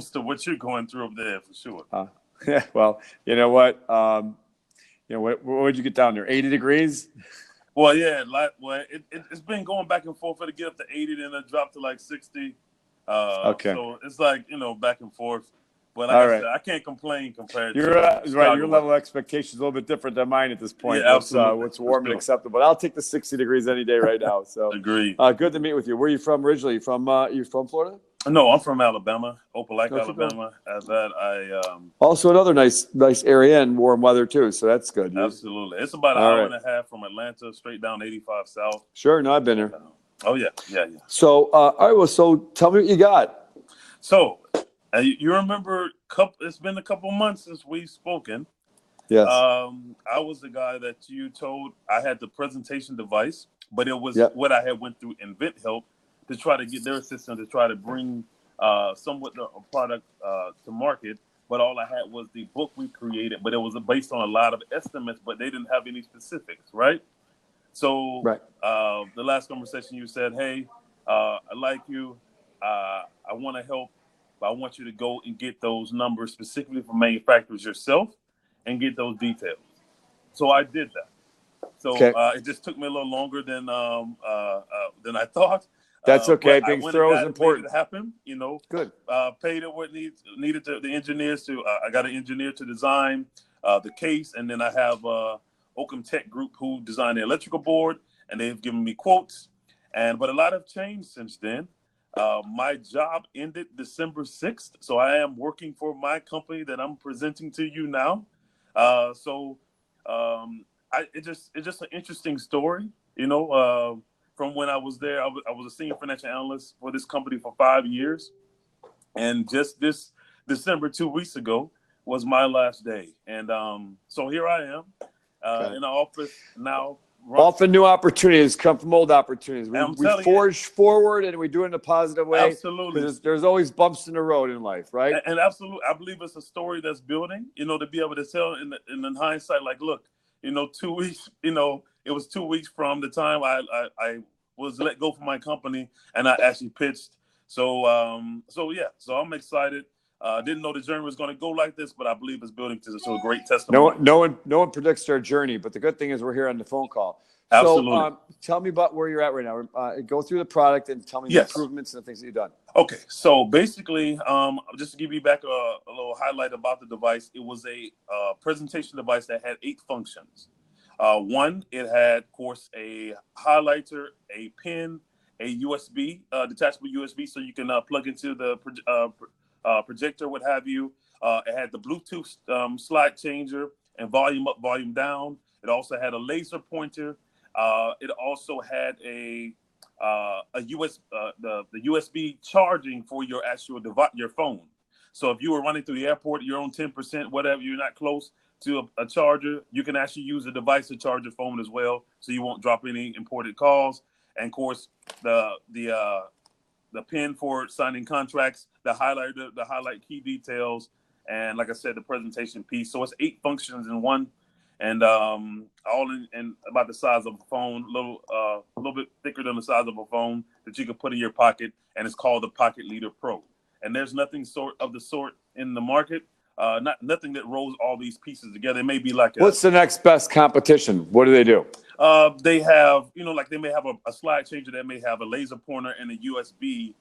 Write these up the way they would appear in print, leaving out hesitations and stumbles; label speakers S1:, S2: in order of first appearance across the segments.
S1: to what you're going through up there for sure.
S2: Yeah, well, you know what? What would you get down there? 80 degrees?
S1: Well, yeah, it's been going back and forth. It get up to 80, then it dropped to like 60.
S2: Okay.
S1: So it's like, back and forth. But like
S2: All
S1: I
S2: right.
S1: said, I can't complain compared
S2: You're
S1: to
S2: right. Your level of expectation is a little bit different than mine at this point.
S1: Yeah, absolutely.
S2: What's warm and acceptable? But I'll take the 60 degrees any day right now. So
S1: Agreed.
S2: Good to meet with you. Where are you from originally? You from Florida?
S1: No, I'm from Alabama, Opelika, Alabama. At that,
S2: also another nice area and warm weather too. So that's good.
S1: Absolutely. It's about an hour and a half from Atlanta, straight down 85 South.
S2: Sure. No, I've been there.
S1: Oh yeah.
S2: So all right. Well, so tell me what you got.
S1: So you remember? It's been a couple months since we've spoken.
S2: Yes.
S1: I was the guy that you told I had the presentation device, but it was what I had went through InventHelp to try to get their system to try to bring somewhat a product to market. But all I had was the book we created, but it was based on a lot of estimates, but they didn't have any specifics, right? So the last conversation you said, hey, I like you. I want to help, but I want you to go and get those numbers specifically from manufacturers yourself and get those details. So I did that. So it just took me a little longer than I thought.
S2: That's okay. Being thorough is important.
S1: Made it happen,
S2: Good.
S1: Paid it what needed to the engineers to. I got an engineer to design the case, and then I have Oakham Tech Group who designed the electrical board, and they've given me quotes. But a lot have changed since then. My job ended December 6th, so I am working for my company that I'm presenting to you now. It's just an interesting story, from when I was there. I was a senior financial analyst for this company for 5 years. And just this December, 2 weeks ago, was my last day. And so here I am in the office now.
S2: Often new opportunities come from old opportunities. We forge forward and we do it in a positive way.
S1: Absolutely.
S2: There's always bumps in the road in life, right?
S1: And absolutely. I believe it's a story that's building, to be able to tell in hindsight, like, look, 2 weeks, it was 2 weeks from the time I was let go from my company and I actually pitched. So I'm excited. Didn't know the journey was going to go like this, but I believe it's building to a great testimony.
S2: No one predicts their journey, but the good thing is we're here on the phone call.
S1: Absolutely.
S2: So tell me about where you're at right now. Go through the product and tell me the improvements and the things that you've done.
S1: Okay, so basically, just to give you back a little highlight about the device, it was a presentation device that had 8 functions. One, it had, of course, a highlighter, a pen, a USB, detachable USB, so you can plug into the projector, what have you. It had the Bluetooth slide changer and volume up, volume down. It also had a laser pointer. It also had the USB charging for your actual device, your phone. So if you were running through the airport, you're on 10%, whatever, you're not close to a charger, you can actually use the device to charge your phone as well, so you won't drop any important calls. And of course, the pen for signing contracts, the highlighter, the highlight key details, and like I said, the presentation piece. So it's 8 functions in one, and all in about the size of a phone, a little bit thicker than the size of a phone that you can put in your pocket, and it's called the Pocket Leader Pro. And there's nothing of the sort in the market. Nothing that rolls all these pieces together. It may be like
S2: what's the next best competition? What do they do?
S1: They have, like they may have a slide changer that may have a laser pointer and a USB,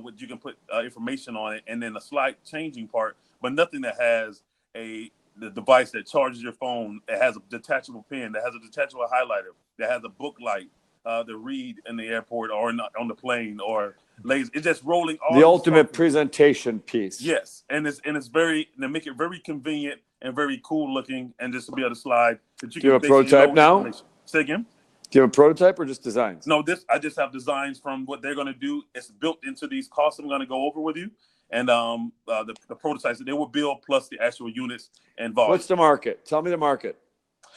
S1: which you can put information on it, and then a slide changing part, but nothing that has the device that charges your phone. It has a detachable pen, that has a detachable highlighter, that has a book light to read in the airport or on the plane, or laser. It's just rolling all
S2: the ultimate presentation piece.
S1: Yes, and they make it very convenient and very cool looking, and just to be able to slide. That you
S2: do you have a prototype now?
S1: Say again?
S2: Do you have a prototype or just designs?
S1: No, I just have designs from what they're going to do. It's built into these costs I'm going to go over with you, and the prototypes that they will build plus the actual units and volume.
S2: What's the market? Tell me the market.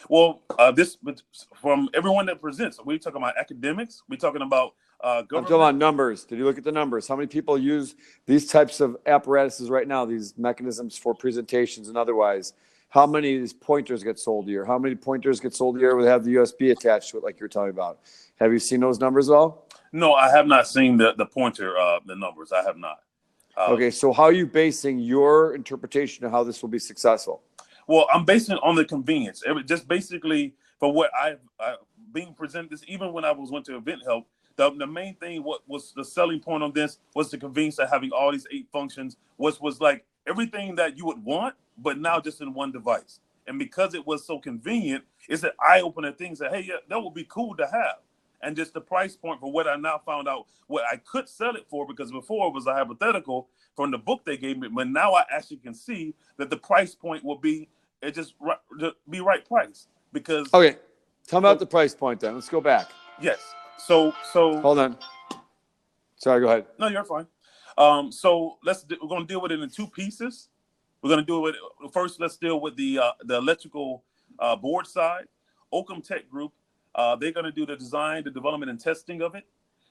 S1: Well, this from everyone that presents. We're talking about academics. We're talking about government.
S2: I'm talking about numbers. Did you look at the numbers? How many people use these types of apparatuses right now, these mechanisms for presentations and otherwise? How many of these pointers get sold a year? How many pointers get sold a year would have the USB attached to it like you're talking about? Have you seen those numbers at all?
S1: No, I have not seen the pointer, the numbers. I have not.
S2: Okay, so how are you basing your interpretation of how this will be successful?
S1: Well, I'm basing it on the convenience. Just basically for what I've being presented this, even when I went to InventHelp, the main thing, what was the selling point on this was the convenience of having all these 8 functions, was like everything that you would want, but now just in one device. And because it was so convenient, it's an eye-opener thing. Say, hey, yeah, that would be cool to have. And just the price point for what I now found out what I could sell it for, because before it was a hypothetical from the book they gave me, but now I actually can see that the price point will be be right price. Because
S2: okay, tell me about the price point then. Let's go back.
S1: Yes. So
S2: hold on. Sorry, go ahead.
S1: No, you're fine. So we're going to deal with it in 2 pieces. We're going to do it first. Let's deal with the electrical board side. Occam Tech Group. They're going to do the design, the development, and testing of it.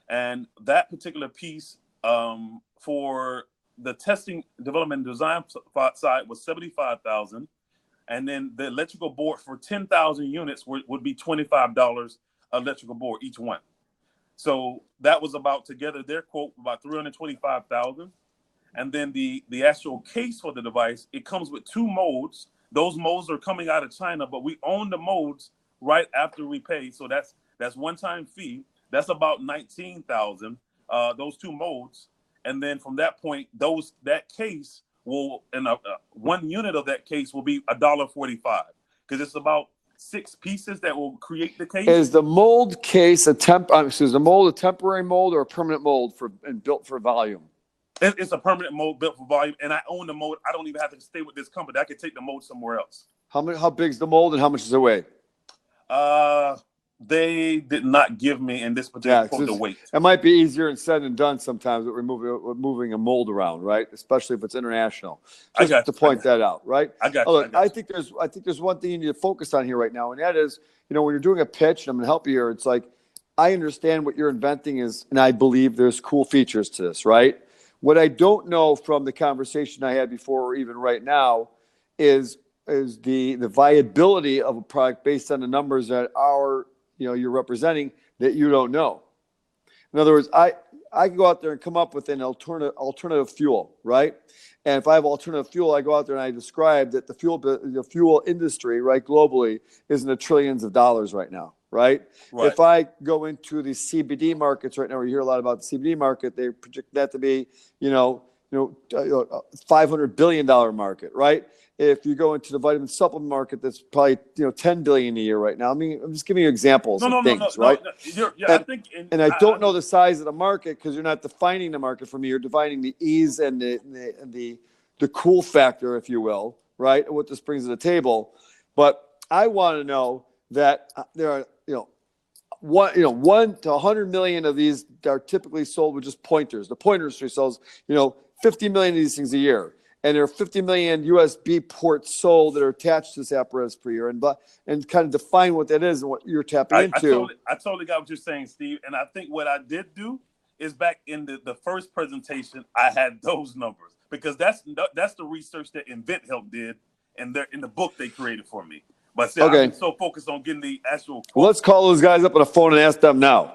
S1: And that particular piece for the testing, development, and design side was $75,000, and then the electrical board for 10,000 units would be $25 electrical board each one. So that was about, together their quote, about $325,000. And then the actual case for the device, it comes with 2 molds. Those molds are coming out of China, but we own the molds right after we pay. So that's one-time fee. That's about $19,000, those 2 molds. And then from that point, that case will, and 1 unit of that case will be $1.45, because it's about 6 pieces that will create the case.
S2: Is the mold case a temporary mold or a permanent mold and built for volume?
S1: It's a permanent mold built for volume, and I own the mold. I don't even have to stay with this company. I can take the mold somewhere else.
S2: How big is the mold and how much does it weigh?
S1: They did not give me in this particular quote the weight.
S2: It might be easier said than done sometimes with moving a mold around, right? Especially if it's international. Just to point that out, right?
S1: I got you.
S2: I think there's one thing you need to focus on here right now, and that is, when you're doing a pitch, and I'm going to help you here. It's like, I understand what you're inventing is, and I believe there's cool features to this, right? What I don't know from the conversation I had before, or even right now, is the viability of a product based on the numbers that you're representing that you don't know. In other words, I can go out there and come up with an alternative fuel, right? And if I have alternative fuel, I go out there and I describe that the fuel industry, right, globally, is in the trillions of dollars right now, right? If I go into the CBD markets right now, we hear a lot about the CBD market. They project that to be, $500 billion market, right? If you go into the vitamin supplement market, that's probably $10 billion a year right now. I mean, I'm just giving you examples of things, right? I don't know the size of the market because you're not defining the market for me. You're defining the ease and the cool factor, if you will, right? And what this brings to the table. But I want to know that there are 1 to 100 million of these are typically sold with just pointers. The pointer industry sells 50 million of these things a year. And there are 50 million USB ports sold that are attached to this apparatus per year, and kind of define what that is and what you're tapping into.
S1: I totally got what you're saying, Steve. And I think what I did do is back in the first presentation, I had those numbers, because that's the research that InventHelp did, and they're in the book they created for me. But see, okay. I'm so focused on getting the actual quote.
S2: Well, let's call those guys up on the phone and ask them now.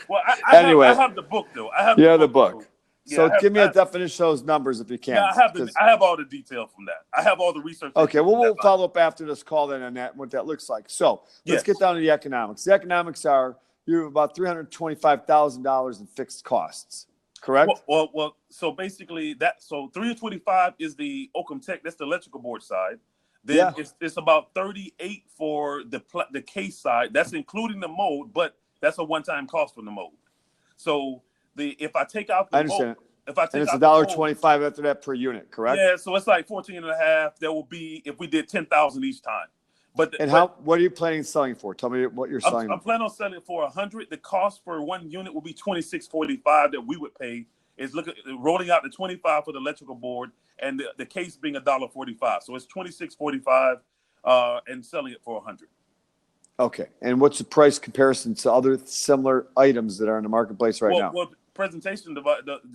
S1: Well, I have the book though. I have
S2: the book. So give me a definition of those numbers if you can.
S1: Yeah, I have all the detail from that. I have all the research.
S2: Okay, well, we'll follow up after this call then on that, what that looks like. So let's get down to the economics. The economics are you have about $325,000 in fixed costs, correct?
S1: Well, so basically so 325 is the Occam Tech. That's the electrical board side. Then it's about 38 for the case side. That's including the mold, but that's a one-time cost for the mold. So if I take out the mold, it's
S2: $1.25 after that per unit, correct?
S1: Yeah, so it's like 14.5. There will be if we did 10,000 each time. What
S2: are you planning on selling for? Tell me what you're selling.
S1: I'm planning on selling it for 100. The cost for 1 unit will be $26.45 that we would pay. Is rolling out the 25 for the electrical board and the case being $1.45. So it's $26.45 and selling it for 100.
S2: Okay, and what's the price comparison to other similar items that are in the marketplace now?
S1: Well, presentation the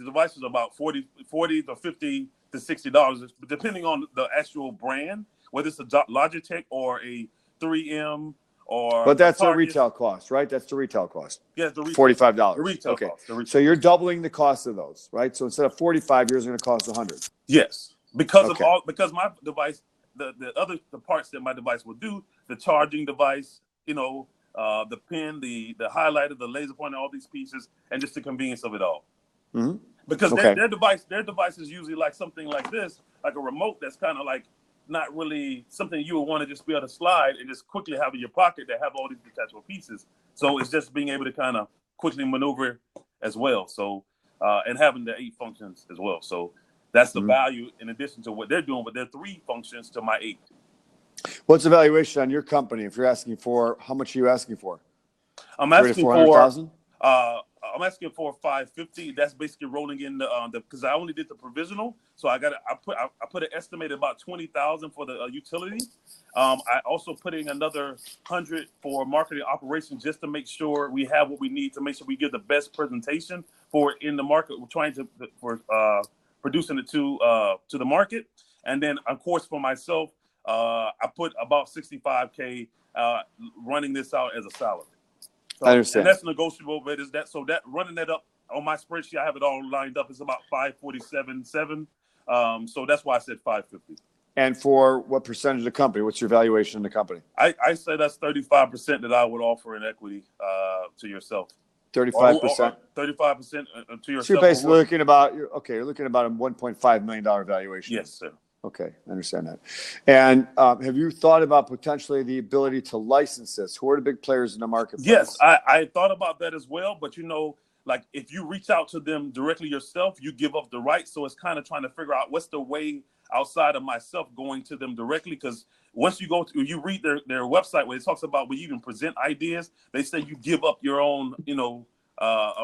S1: device is about $40 to $50 to $60, depending on the actual brand, whether it's a Logitech or a 3M or
S2: But that's
S1: a
S2: the
S1: Target.
S2: retail cost, right? That's the retail cost.
S1: Yeah, the retail,
S2: $45.
S1: The retail
S2: okay.
S1: cost. The retail
S2: So you're doubling the cost of those, right? So instead of 45, yours are going to cost 100.
S1: Yes, because
S2: Okay.
S1: because my device, the parts that my device will do, the charging device, the pen, the highlighter, the laser pointer, all these pieces, and just the convenience of it all.
S2: Mm-hmm.
S1: Because
S2: Okay.
S1: their device is usually like something like this, like a remote that's kind of like not really something you would want to just be able to slide and just quickly have in your pocket that have all these detachable pieces. So it's just being able to kind of quickly maneuver as well. So and having the 8 functions as well. So that's the value in addition to what they're doing, but there are 3 functions to my 8.
S2: What's the valuation on your company? If you're asking for, how much are you asking for?
S1: I'm asking for
S2: 400,000.
S1: I'm asking for 550. That's basically rolling in the because I only did the provisional, so I put an estimated about 20,000 for the utility. I also put in another 100 for marketing operations just to make sure we have what we need to make sure we give the best presentation for in the market. We're trying to producing it to the market, and then of course for myself, I put about 65K running this out as a salary. So,
S2: I understand.
S1: And that's negotiable, but is that so that running that up on my spreadsheet, I have it all lined up. It's about 547.7. So that's why I said 550.
S2: And for what percentage of the company? What's your valuation in the company?
S1: I say that's 35% that I would offer in equity to yourself.
S2: 35%.
S1: 35% to yourself.
S2: So you're basically looking about you're looking about a $1.5 million valuation.
S1: Yes, sir.
S2: Okay, I understand that. And have you thought about potentially the ability to license this? Who are the big players in the marketplace?
S1: Yes, I thought about that as well. But like if you reach out to them directly yourself, you give up the rights. So it's kind of trying to figure out what's the way outside of myself going to them directly. Because once you read their website where it talks about when you even present ideas, they say you give up your own,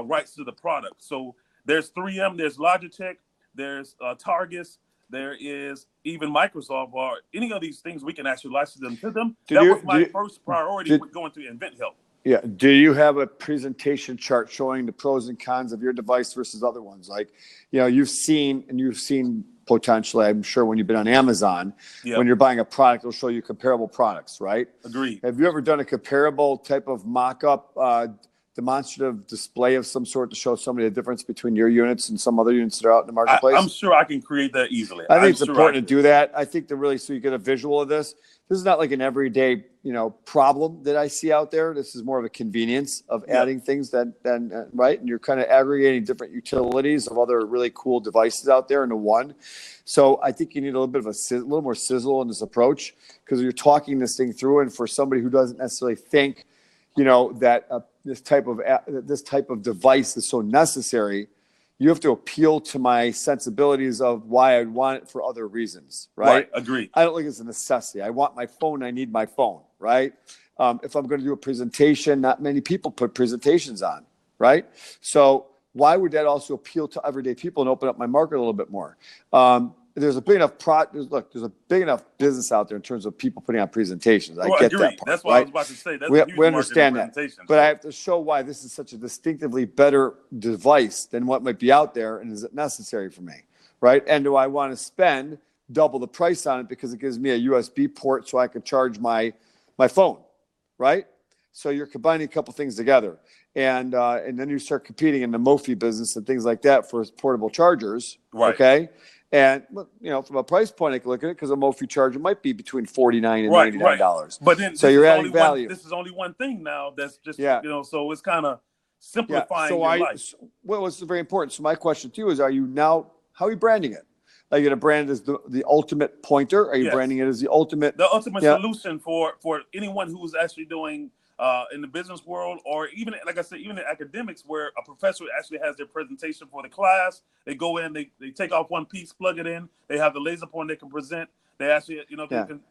S1: rights to the product. So there's 3M, there's Logitech, there's Targus. There is even Microsoft or any of these things we can actually license them to them. That was my first priority with going to InventHelp.
S2: Yeah. Do you have a presentation chart showing the pros and cons of your device versus other ones? Like, you've seen potentially, I'm sure when you've been on Amazon, when you're buying a product, it'll show you comparable products, right?
S1: Agreed.
S2: Have you ever done a comparable type of mock-up demonstrative display of some sort to show somebody the difference between your units and some other units that are out in the marketplace?
S1: I'm sure I can create that easily.
S2: I think it's important to do that. I think so you get a visual of this. This is not like an everyday, problem that I see out there. This is more of a convenience of adding things than right. And you're kind of aggregating different utilities of other really cool devices out there into one. So I think you need a little bit of a little more sizzle in this approach because you're talking this thing through. And for somebody who doesn't necessarily think, that this type of device is so necessary, you have to appeal to my sensibilities of why I'd want it for other reasons, right?
S1: Agreed.
S2: I don't think it's a necessity. I want my phone. I need my phone, right? If I'm going to do a presentation, not many people put presentations on, right? So why would that also appeal to everyday people and open up my market a little bit more? There's a big enough there's a big enough business out there in terms of people putting on presentations. I get that part.
S1: That's what I was about to say. That's
S2: we understand that, but I have to show why this is such a distinctively better device than what might be out there, and is it necessary for me, right? And do I want to spend double the price on it because it gives me a USB port so I can charge my phone, right? So you're combining a couple things together, and then you start competing in the Mophie business and things like that for portable chargers,
S1: right? Okay.
S2: And from a price point, I can look at it because a Mophie charger might be between $49 and $99.
S1: Right. But then,
S2: so you're adding value.
S1: This is only one thing now. That's just so it's kind of simplifying your life.
S2: Well, it's very important. So my question to you is: how are you branding it? Are you going to brand it as the ultimate pointer? Are you branding it as the ultimate
S1: solution for anyone who's actually doing in the business world, or even, like I said, even in academics, where a professor actually has their presentation for the class. They go in, they take off one piece, plug it in. They have the laser pointer they can present. They actually,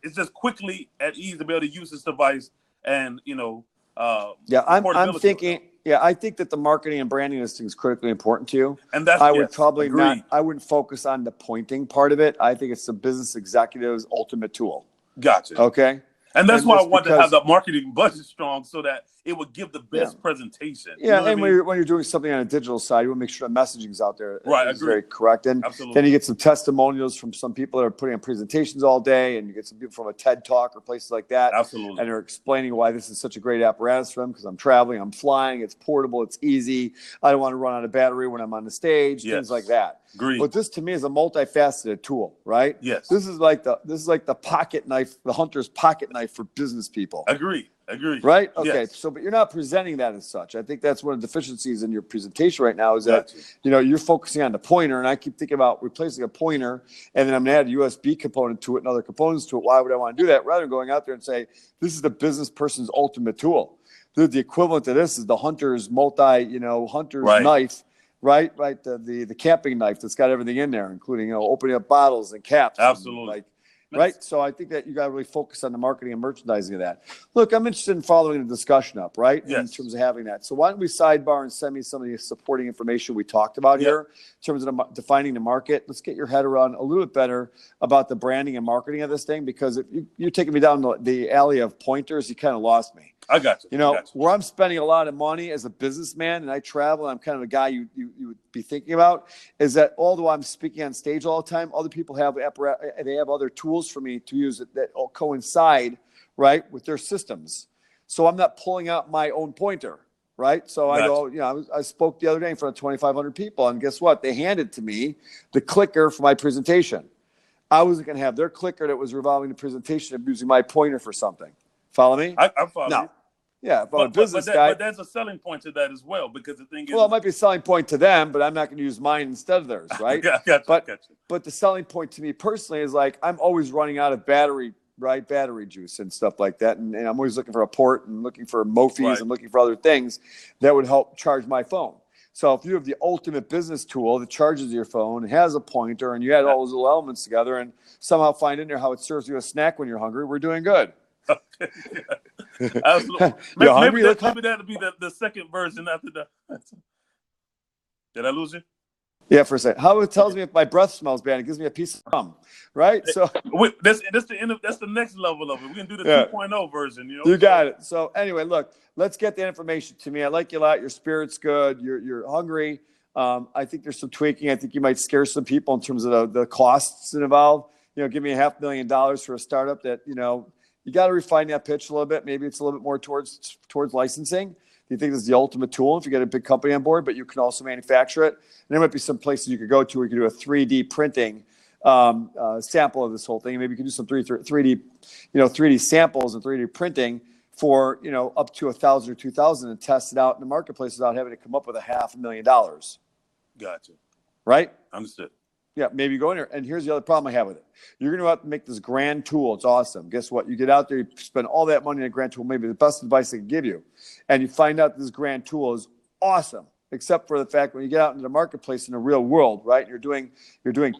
S1: it's just quickly at ease to be able to use this device and,
S2: I'm thinking. Yeah, I think that the marketing and branding of this thing is critically important to you.
S1: And that's
S2: I would probably not. I wouldn't focus on the pointing part of it. I think it's the business executive's ultimate tool.
S1: Gotcha.
S2: Okay.
S1: And that's why I
S2: it's
S1: want to have
S2: because-
S1: the marketing budget strong so that it would give the best presentation. You know what I
S2: and
S1: mean?
S2: when you're doing something on a digital side, you want to make sure the messaging's out there.
S1: Right,
S2: It's
S1: agree.
S2: very correct. And
S1: Absolutely.
S2: then you get some testimonials from some people that are putting on presentations all day, and you get some people from a TED Talk or places like that.
S1: Absolutely.
S2: And they're explaining why this is such a great apparatus for them, because I'm traveling, I'm flying, it's portable, it's easy. I don't want to run out of battery when I'm on the stage, things like that.
S1: Agreed.
S2: But this to me is a multifaceted tool, right?
S1: Yes.
S2: This is like the pocket knife, the hunter's pocket knife for business people.
S1: Agree.
S2: Right? Okay.
S1: Yes.
S2: So, but you're not presenting that as such. I think that's one of the deficiencies in your presentation right now is that,
S1: Gotcha.
S2: you're focusing on the pointer, and I keep thinking about replacing a pointer, and then I'm going to add a USB component to it and other components to it. Why would I want to do that? Rather than going out there and say, this is the business person's ultimate tool. The equivalent to this is the hunter's hunter's knife, right? The camping knife that's got everything in there, including, opening up bottles and caps.
S1: Absolutely.
S2: Right. So I think that you got to really focus on the marketing and merchandising of that. Look, I'm interested in following the discussion up, right?
S1: Yes.
S2: In terms of having that. So why don't we sidebar and send me some of the supporting information we talked about here in terms of defining the market. Let's get your head around a little bit better about the branding and marketing of this thing, because if you're taking me down the alley of pointers, you kind of lost me.
S1: I got you.
S2: Where I'm spending a lot of money as a businessman and I travel, I'm kind of a guy you would be thinking about, is that although I'm speaking on stage all the time, other people have they have other tools for me to use that all coincide, right, with their systems. So I'm not pulling out my own pointer, right? So I go, I spoke the other day in front of 2,500 people, and guess what? They handed to me the clicker for my presentation. I wasn't going to have their clicker that was revolving the presentation of using my pointer for something. Follow me?
S1: I follow you.
S2: Yeah, if I'm a business guy.
S1: But there's a selling point to that as well, because the thing is.
S2: Well, it might be a selling point to them, but I'm not going to use mine instead of theirs, right? But the selling point to me personally is like I'm always running out of battery juice and stuff like that. And I'm always looking for a port and looking for Mophis and looking for other things that would help charge my phone. So if you have the ultimate business tool that charges your phone and has a pointer and you add all those little elements together and somehow find in there how it serves you a snack when you're hungry, we're doing good.
S1: Absolutely. Maybe that'll be the second version after that. Did I lose you?
S2: Yeah, for a second. How it tells me if my breath smells bad, it gives me a piece of gum, right? So
S1: that's the next level of it. We can do the 2.0 version.
S2: You got it. So anyway, look, let's get the information to me. I like you a lot. Your spirit's good. You're hungry. I think there's some tweaking. I think you might scare some people in terms of the costs involved. Give me $500,000 for a startup that you got to refine that pitch a little bit. Maybe it's a little bit more towards licensing. Do you think this is the ultimate tool if you get a big company on board, but you can also manufacture it? And there might be some places you could go to where you could do a 3D printing sample of this whole thing. Maybe you can do some 3D samples and 3D printing for, up to 1,000 or 2,000 and test it out in the marketplace without having to come up with $500,000.
S1: Gotcha.
S2: Right?
S1: Understood.
S2: Yeah, maybe go in there. And here's the other problem I have with it. You're going to have to make this grand tool. It's awesome. Guess what? You get out there, you spend all that money on a grand tool, maybe the best advice they can give you. And you find out this grand tool is awesome, except for the fact when you get out into the marketplace in the real world, right? You're doing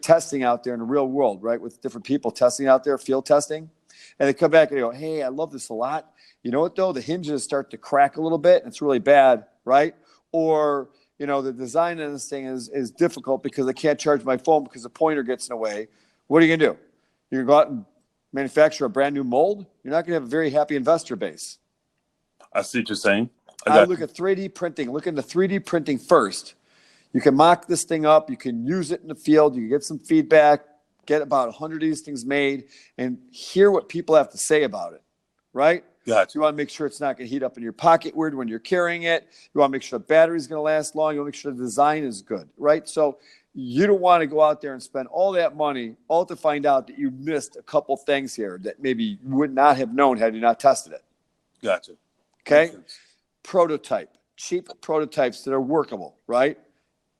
S2: testing out there in the real world, right? With different people testing out there, field testing. And they come back and they go, hey, I love this a lot. You know what, though? The hinges start to crack a little bit, and it's really bad, right? Or the design of this thing is difficult because I can't charge my phone because the pointer gets in the way. What are you going to do? You're going to go out and manufacture a brand new mold? You're not going to have a very happy investor base.
S1: I see what you're saying.
S2: I look at 3D printing. Look into 3D printing first. You can mock this thing up. You can use it in the field. You can get some feedback, get about 100 of these things made, and hear what people have to say about it, right?
S1: Gotcha.
S2: You want to make sure it's not going to heat up in your pocket weird when you're carrying it. You want to make sure the battery's going to last long. You want to make sure the design is good, right? So you don't want to go out there and spend all that money all to find out that you missed a couple things here that maybe you would not have known had you not tested it.
S1: Gotcha.
S2: Okay? Prototype. Cheap prototypes that are workable, right?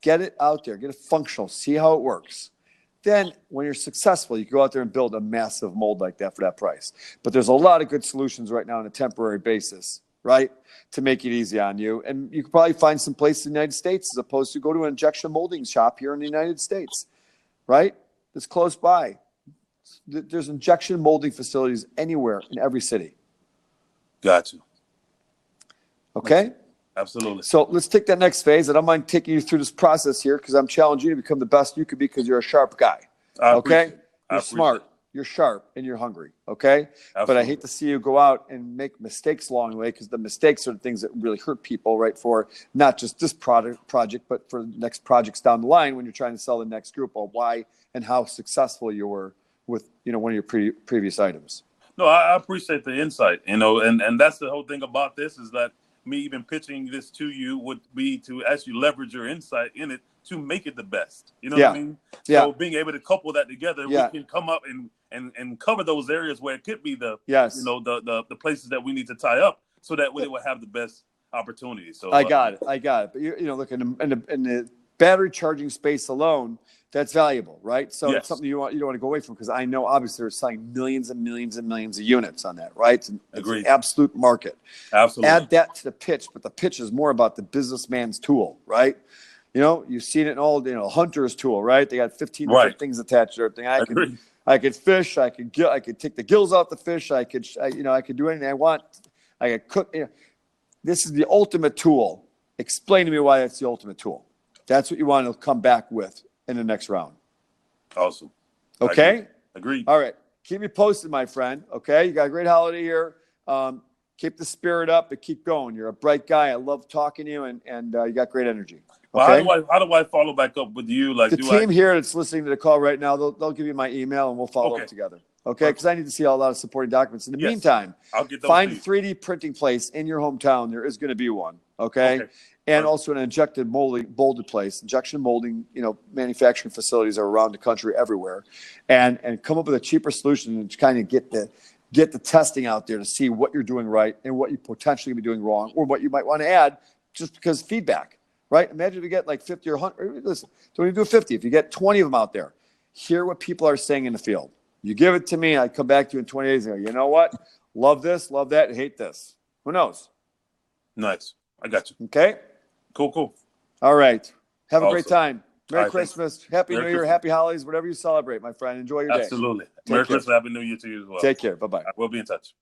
S2: Get it out there. Get it functional. See how it works. Then when you're successful, you can go out there and build a massive mold like that for that price. But there's a lot of good solutions right now on a temporary basis, right, to make it easy on you. And you can probably find some place in the United States as opposed to go to an injection molding shop here in the United States, right? That's close by. There's injection molding facilities anywhere in every city.
S1: Gotcha.
S2: Okay?
S1: Absolutely.
S2: So let's take that next phase. I don't mind taking you through this process here because I'm challenging you to become the best you could be because you're a sharp guy. Okay? You're smart. you're sharp and you're hungry. Okay.
S1: Absolutely.
S2: But I hate to see you go out and make mistakes along the way, because the mistakes are the things that really hurt people, right? For not just this project, but for the next projects down the line when you're trying to sell the next group, or why and how successful you were with, one of your previous items.
S1: No, I appreciate the insight, and that's the whole thing about this, is that me even pitching this to you would be to actually leverage your insight in it to make it the best. You know what I mean?
S2: Yeah.
S1: So being able to couple that together, we can come up and cover those areas where it could be the the places that we need to tie up, so that way it will have the best opportunity. So
S2: I got it. But look, in the battery charging space alone, that's valuable, right? So it's something you don't want to go away from, because I know obviously they're selling millions and millions and millions of units on that, right? It's an absolute market.
S1: Absolutely.
S2: Add that to the pitch, but the pitch is more about the businessman's tool, right? You've seen it in all, hunter's tool, right? They got 15 different things attached to everything. I could fish. I could take the gills off the fish. I could do anything I want. I could cook. This is the ultimate tool. Explain to me why that's the ultimate tool. That's what you want to come back with in the next round.
S1: Awesome.
S2: Okay?
S1: Agreed.
S2: All right. Keep me posted, my friend. Okay? You got a great holiday here. Keep the spirit up and keep going. You're a bright guy. I love talking to you, and you got great energy. Okay?
S1: Well, how do I follow back up with you? Like,
S2: the team here that's listening to the call right now, they'll give you my email, and we'll follow up together. Okay? Because I need to see a lot of supporting documents. In the meantime,
S1: I'll get those
S2: find a 3D printing place in your hometown. There is going to be one. Okay? And also an injection molding manufacturing facilities are around the country everywhere, and come up with a cheaper solution and kind of get the testing out there to see what you're doing right and what you potentially be doing wrong, or what you might want to add, just because feedback, right? Imagine if you get like 50 or 100. Listen, don't even do 50. If you get 20 of them out there, hear what people are saying in the field. You give it to me, I come back to you in 20 days and go, you know what? Love this, love that, hate this. Who knows?
S1: Nice. I got you.
S2: Okay.
S1: Cool.
S2: All right. Have a great time. Merry Christmas.
S1: Thanks.
S2: Happy New Year. Happy holidays. Whatever you celebrate, my friend. Enjoy your day.
S1: Absolutely. Merry Christmas. Happy New Year to you as well.
S2: Take care. Bye-bye.
S1: We'll be in touch.